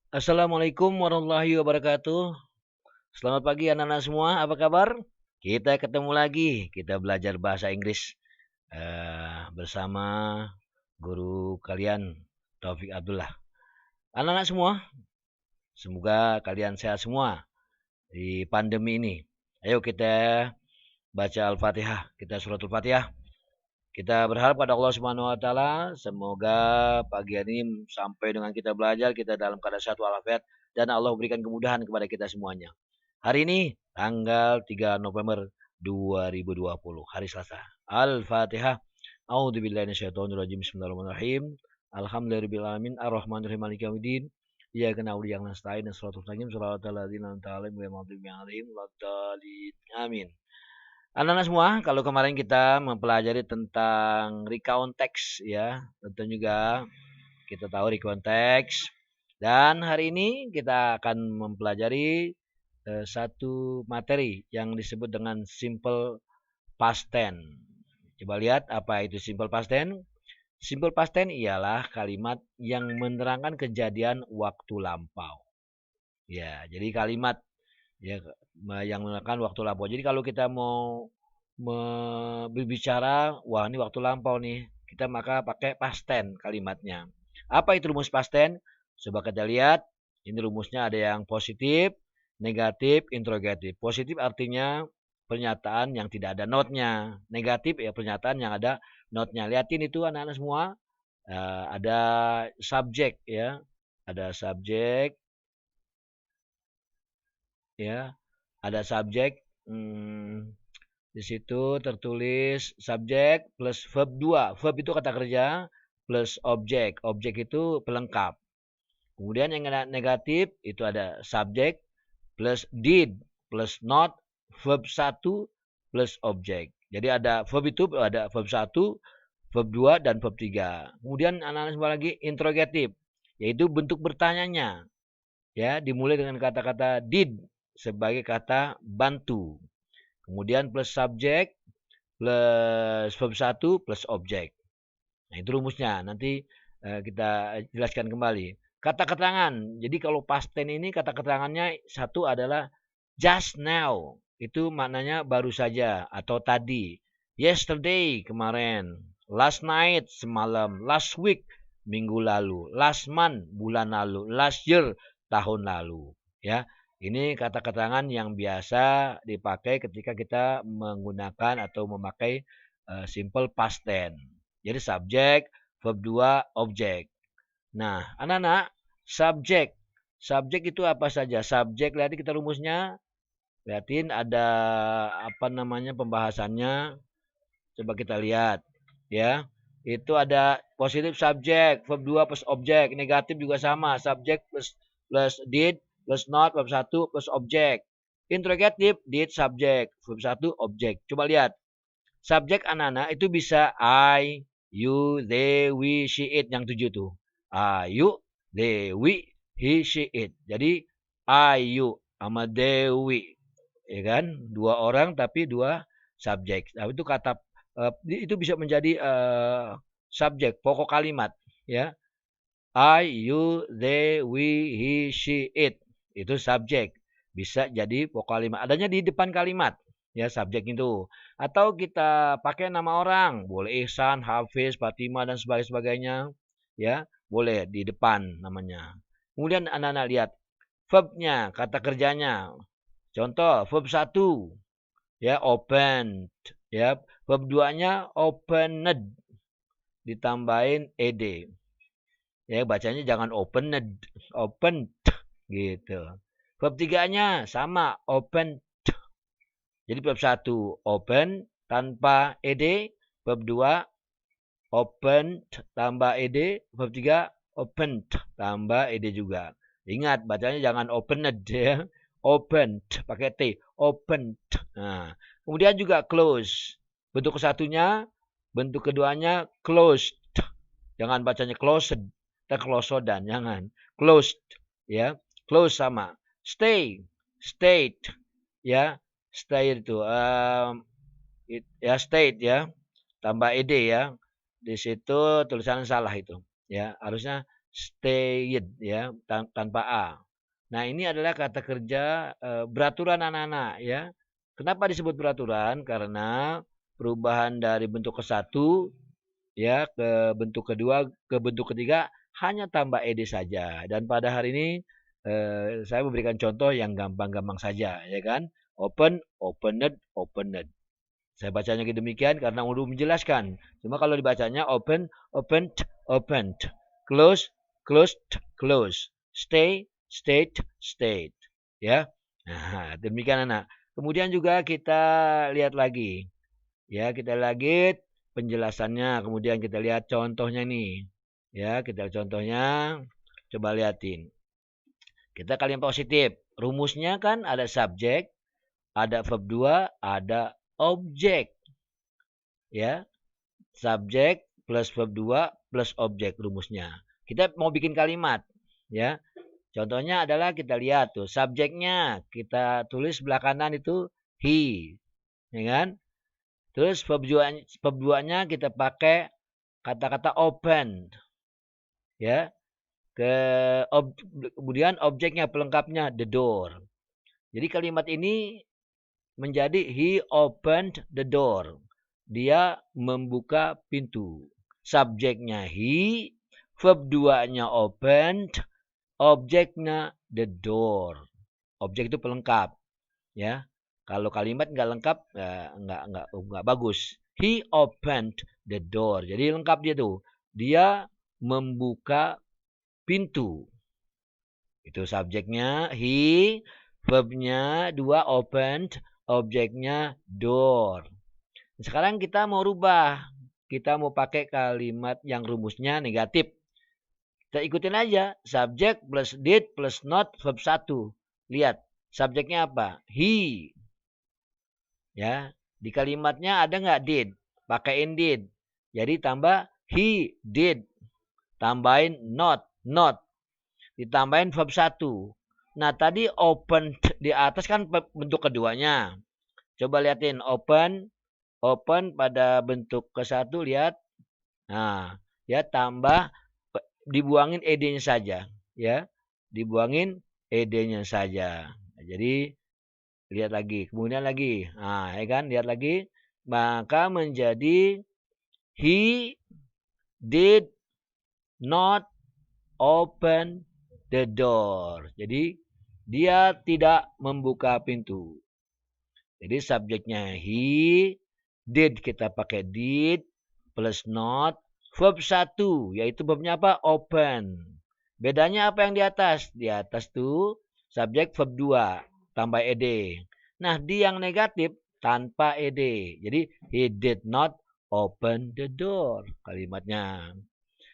Assalamualaikum warahmatullahi wabarakatuh. Selamat pagi anak-anak semua, apa kabar? Kita ketemu lagi, kita belajar bahasa Inggris bersama guru kalian Taufik Abdullah. Anak-anak semua, semoga kalian sehat semua di pandemi ini. Ayo kita baca Al-Fatihah, kita suratul Fatihah. Kita berharap pada Allah Subhanahu wa taala semoga pagi ini sampai dengan kita belajar kita dalam keadaan sehat walafiat dan Allah berikan kemudahan kepada kita semuanya. Hari ini tanggal 3 November 2020, hari Selasa. Al-Fatihah. A'udzubillahi minasyaitonirrajim. Bismillahirrahmanirrahim. Alhamdulillahirabbil alamin arrahmanirrahim maliki yaumiddin. Iyyaka na'budu wa iyyaka nasta'in shiratal mustaqim shiratal ladzina an'amta 'alaihim ghairil maghdubi 'alaihim waladdallin. Amin. Anak-anak semua, kalau kemarin kita mempelajari tentang recount text ya, tentu juga kita tahu recount text. Dan hari ini kita akan mempelajari satu materi yang disebut dengan simple past tense. Coba lihat apa itu simple past tense. Simple past tense ialah kalimat yang menerangkan kejadian waktu lampau. Ya, jadi kalimat ya yang menerangkan waktu lampau. Jadi kalau kita mau berbicara, wah ini waktu lampau nih, kita maka pakai past tense kalimatnya. Apa itu rumus past tense? Coba kita lihat, ini rumusnya ada yang positif, negatif, interrogatif. Positif artinya pernyataan yang tidak ada not-nya. Negatif ya pernyataan yang ada not-nya. Lihatin itu anak-anak semua, ada subjek ya, ada subjek ya, ada subjek. Di situ tertulis subjek plus verb 2. Verb itu kata kerja plus objek. Objek itu pelengkap. Kemudian yang negatif itu ada subjek plus did plus not verb 1 plus objek. Jadi ada verb itu ada verb 1, verb 2 dan verb 3. Kemudian anak-anak semua lagi interrogatif, yaitu bentuk bertanyanya. Ya, dimulai dengan kata-kata did sebagai kata bantu. Kemudian plus subjek plus verb 1 plus objek. Nah, itu rumusnya. Nanti kita jelaskan kembali. Kata keterangan. Jadi kalau past tense ini kata keterangannya satu adalah just now. Itu maknanya baru saja atau tadi. Yesterday kemarin. Last night semalam. Last week minggu lalu. Last month bulan lalu. Last year tahun lalu. Ya. Ini kata keterangan yang biasa dipakai ketika kita menggunakan atau memakai simple past tense. Jadi subjek, verb 2, objek. Nah, anak-anak, subjek. Subjek itu apa saja? Subjek, lihat kita rumusnya. Lihatin ada apa namanya pembahasannya. Coba kita lihat. Ya, itu ada positif subjek, verb 2 plus objek. Negatif juga sama, subjek plus did plus not, verb 1 plus objek. Interrogatif, did, subjek, verb 1, objek. Coba lihat. Subjek anak-anak itu bisa I, you, they, we, she, it. Yang 7 tuh. I, you, they, we, he, she, it. Jadi I, you, sama they, we. Ya kan? Dua orang tapi dua subjek. Nah, itu kata itu bisa menjadi subjek, pokok kalimat. Ya. I, you, they, we, he, she, it. Itu subjek. Bisa jadi pokok kalimat. Adanya di depan kalimat. Ya, subjek itu. Atau kita pakai nama orang. Boleh Ihsan, Hafiz, Fatimah, dan sebagainya. Ya, boleh di depan namanya. Kemudian anak-anak lihat. Verbnya, kata kerjanya. Contoh, verb 1. Ya, opened. Ya, verb 2-nya opened. Ditambahin ed. Ya, bacanya jangan opened, opened gitu. Verb 3-nya sama, opened. Jadi verb 1 open tanpa ed, verb 2 opened tambah ed, verb 3 opened tambah ed juga. Ingat bacanya jangan opened ya. Opened pakai t, opened. Nah, kemudian juga close. Bentuk kesatunya, bentuk keduanya closed. Jangan bacanya closed. Kita closodan, jangan. Closed, ya. Close sama. Stay, stayed, ya. Stay itu, ya stayed ya. Tambah ed ya. Di situ tulisan salah itu, ya. Harusnya stayed ya, tanpa a. Nah, ini adalah kata kerja beraturan anak-anak ya. Kenapa disebut beraturan? Karena perubahan dari bentuk ke satu ya ke bentuk kedua ke bentuk ketiga hanya tambah ed saja. Dan pada hari ini saya memberikan contoh yang gampang-gampang saja ya kan. Open, opened, opened. Saya bacanya demikian karena untuk menjelaskan. Cuma kalau dibacanya open, opened, opened. Close, closed, close. Stay, stayed, stayed. Ya. Nah, demikian anak. Kemudian juga kita lihat lagi. Ya, kita lagi penjelasannya. Kemudian kita lihat contohnya nih. Ya, kita contohnya. Coba liatin. Kita kalian positif. Rumusnya kan ada subjek, ada verb 2, ada objek. Ya, subjek plus verb 2 plus objek rumusnya. Kita mau bikin kalimat. Ya, contohnya adalah kita lihat tuh. Subjeknya kita tulis sebelah kanan itu he. Ya kan? Terus verb 2-nya kita pakai kata-kata open. Ya. Kemudian objeknya pelengkapnya the door. Jadi kalimat ini menjadi he opened the door. Dia membuka pintu. Subjeknya he, verb 2-nya opened, objeknya the door. Objek itu pelengkap, ya. Kalau kalimat nggak lengkap, nggak bagus. He opened the door. Jadi lengkap dia tuh. Dia membuka pintu. Itu subjeknya he, verbnya 2 opened, objeknya door. Sekarang kita mau rubah. Kita mau pakai kalimat yang rumusnya negatif. Kita ikutin aja. Subjek plus did plus not verb 1. Lihat. Subjeknya apa? He. Ya. Di kalimatnya ada nggak did? Pakaiin did. Jadi tambah he did. Tambahin not. Not. Ditambahin verb 1. Nah, tadi open di atas kan bentuk keduanya. Coba liatin. Open. Open pada bentuk ke-1 lihat. Nah, ya tambah dibuangin ed-nya saja, ya. Dibuangin ed-nya saja. Nah, jadi lihat lagi, kemudian lagi. Nah, ya kan, lihat lagi. Maka menjadi he did not open the door. Jadi dia tidak membuka pintu. Jadi subjeknya he, did kita pakai did plus not, verb 1 yaitu verbnya apa? Open. Bedanya apa yang di atas? Di atas tuh subjek verb 2 tambah ed. Nah, di yang negatif tanpa ed. Jadi he did not open the door kalimatnya.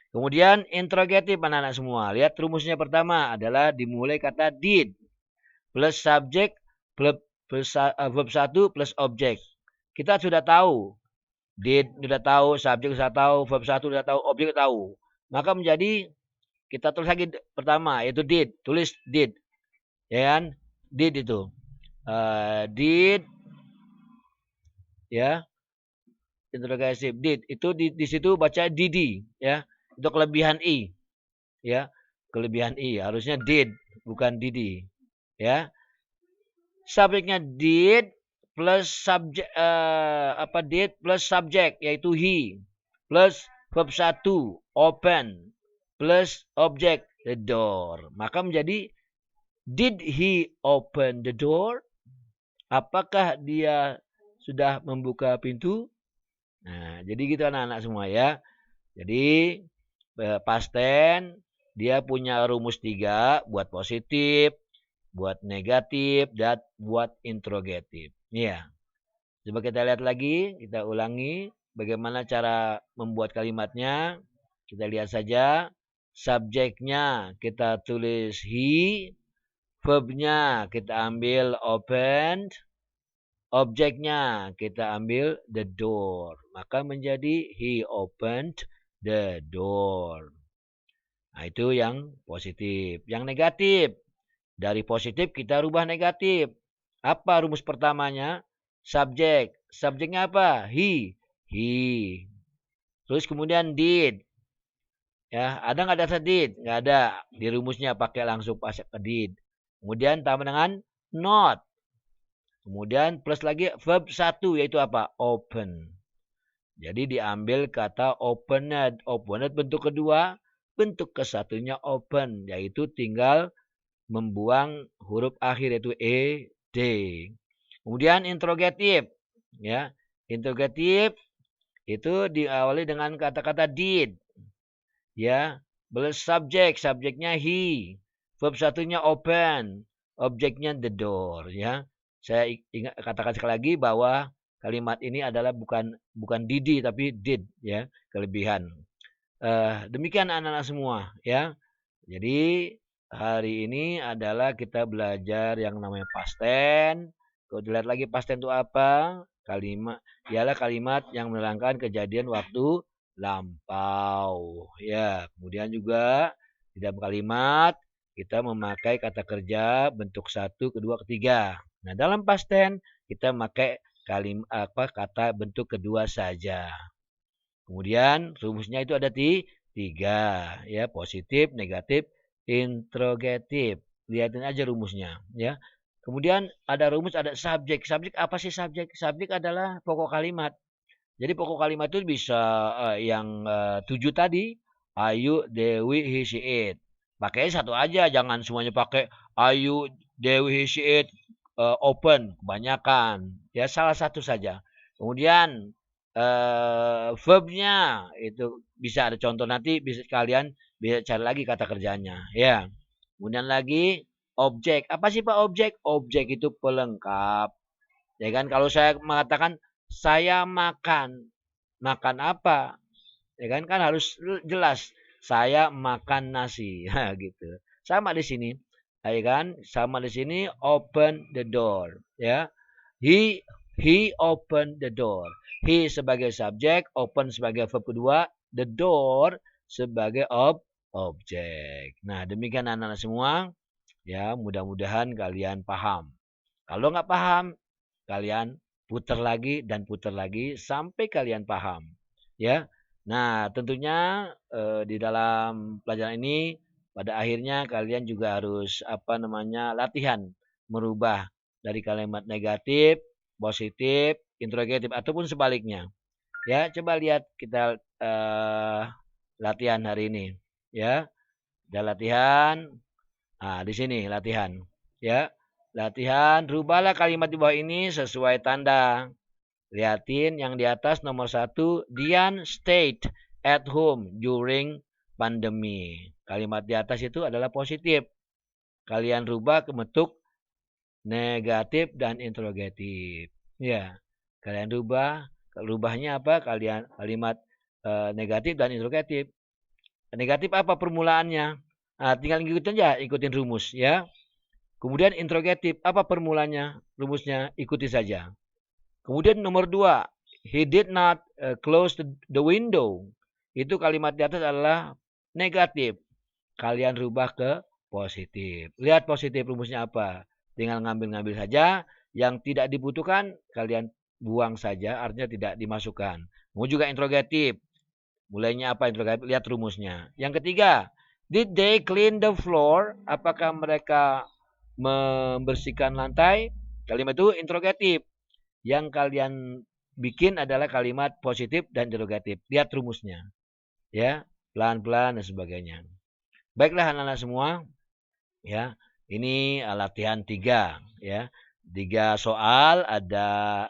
Kemudian interrogatif anak-anak semua. Lihat rumusnya pertama adalah dimulai kata did plus subjek plus verb 1 plus objek. Kita sudah tahu. Did sudah tahu, subjek sudah tahu, verb 1 sudah tahu, objek sudah tahu. Maka menjadi kita tulis lagi pertama yaitu did. Tulis did. Ya kan? Did itu. Did ya. Interrogatif did. Itu di situ baca didi ya. Itu kelebihan i. Ya. Kelebihan i harusnya did bukan didi. Ya. Subjeknya did plus subjek did plus subjek yaitu he plus verb 1 open plus objek the door. Maka menjadi did he open the door? Apakah dia sudah membuka pintu? Nah, jadi gitu anak-anak semua ya. Jadi past tense dia punya rumus 3 buat positif, buat negatif, dan buat interrogatif. Iya. Coba kita lihat lagi, kita ulangi bagaimana cara membuat kalimatnya. Kita lihat saja. Subjeknya kita tulis he, verbnya kita ambil opened, objeknya kita ambil the door. Maka menjadi he opened the door. Nah, itu yang positif. Yang negatif. Dari positif kita rubah negatif. Apa rumus pertamanya? Subjek. Subjeknya apa? He. He. Terus kemudian did. Ya, ada nggak data did? Nggak ada. Di rumusnya pakai langsung pakai did. Kemudian tambah dengan not. Kemudian plus lagi verb 1 yaitu apa? Open. Jadi diambil kata opened. Opened bentuk kedua, bentuk kesatunya open, yaitu tinggal membuang huruf akhir yaitu ed. Kemudian interrogative, ya. Interrogative itu diawali dengan kata-kata did, ya. Plus subjek, subjeknya he. Verb satunya open, objeknya the door, ya. Saya ingat katakan sekali lagi bahwa kalimat ini adalah bukan didi tapi did, ya, kelebihan. Demikian anak-anak semua, ya. Jadi hari ini adalah kita belajar yang namanya past tense. Kalau dilihat lagi past tense itu apa? Kalimat ialah kalimat yang menerangkan kejadian waktu lampau. Ya, kemudian juga di dalam kalimat kita memakai kata kerja bentuk satu, kedua, ketiga. Nah, dalam past tense kita memakai kata bentuk kedua saja. Kemudian rumusnya itu ada tiga, ya, positif, negatif, interrogatif. Lihatin aja rumusnya, ya. Kemudian ada rumus, ada subjek. Subjek apa sih subjek? Subjek adalah pokok kalimat. Jadi pokok kalimat itu bisa yang 7 tadi. Ayu, Dewi, he, she, it. Pakai satu aja, jangan semuanya pakai Ayu, Dewi, he, she, it, open, kebanyakan. Ya salah satu saja. Kemudian verbnya itu bisa ada contoh nanti bisa kalian bisa cari lagi kata kerjanya, ya. Kemudian lagi objek. Apa sih Pak objek? Objek itu pelengkap. Ya kan kalau saya mengatakan saya makan, makan apa? Ya kan harus jelas. Saya makan nasi, gitu. Sama di sini, ya kan? Sama di sini open the door, ya. He open the door. He sebagai subjek, open sebagai verb kedua, the door sebagai objek. Nah, demikian anak-anak semua. Ya, mudah-mudahan kalian paham. Kalau nggak paham, kalian putar lagi dan putar lagi sampai kalian paham. Ya. Nah, tentunya di dalam pelajaran ini pada akhirnya kalian juga harus latihan merubah dari kalimat negatif, positif, interrogatif ataupun sebaliknya. Ya, coba lihat kita latihan hari ini. Ya, ada latihan. Nah, di sini latihan. Ya, latihan. Rubahlah kalimat di bawah ini sesuai tanda. Lihatin yang di atas nomor 1. Dian stayed at home during pandemi. Kalimat di atas itu adalah positif. Kalian rubah ke bentuk negatif dan interrogatif. Ya, kalian rubahnya apa? Kalimat negatif dan interrogatif. Negatif apa permulaannya? Nah, tinggal ikutin rumus, ya. Kemudian interrogatif, apa permulanya? Rumusnya ikuti saja. Kemudian nomor 2, he did not close the window. Itu kalimat di atas adalah negatif. Kalian rubah ke positif. Lihat positif rumusnya apa. Tinggal ngambil-ngambil saja. Yang tidak dibutuhkan kalian buang saja, artinya tidak dimasukkan. Mau juga interrogatif. Mulainya apa interrogatif? Lihat rumusnya. Yang ketiga, did they clean the floor? Apakah mereka membersihkan lantai? Kalimat itu interrogatif. Yang kalian bikin adalah kalimat positif dan interrogatif. Lihat rumusnya. Ya, pelan-pelan dan sebagainya. Baiklah anak-anak semua, ya. Ini latihan 3, ya. 3 soal ada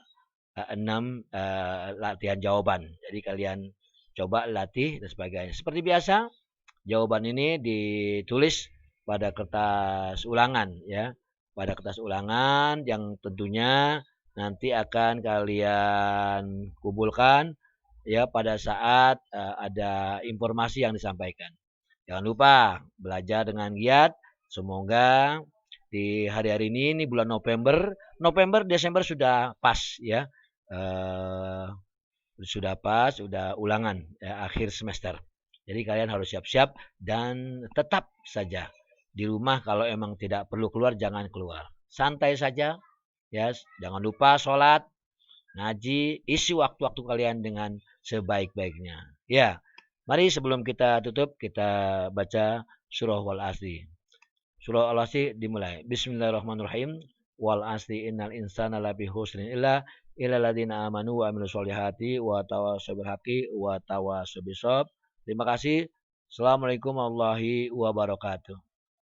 6 latihan jawaban. Jadi kalian coba latih dan sebagainya. Seperti biasa, jawaban ini ditulis pada kertas ulangan, ya. Pada kertas ulangan yang tentunya nanti akan kalian kumpulkan, ya, pada saat ada informasi yang disampaikan. Jangan lupa belajar dengan giat. Semoga di hari-hari ini bulan November, Desember sudah pas, ya. Sudah pas, sudah ulangan, ya, akhir semester. Jadi kalian harus siap-siap dan tetap saja di rumah. Kalau emang tidak perlu keluar, jangan keluar. Santai saja, ya. Jangan lupa sholat, ngaji, isi waktu-waktu kalian dengan sebaik-baiknya. Ya, Mari sebelum kita tutup, kita baca surah Wal Asri. Surah Al Asri dimulai. Bismillahirrahmanirrahim. Wal Asri innal insana lafi husrin illa ladina amanu wa amilus solihati wa tawassaw bil haqqi wa tawassaw bisabr. Terima kasih. Assalamualaikum warahmatullahi wabarakatuh.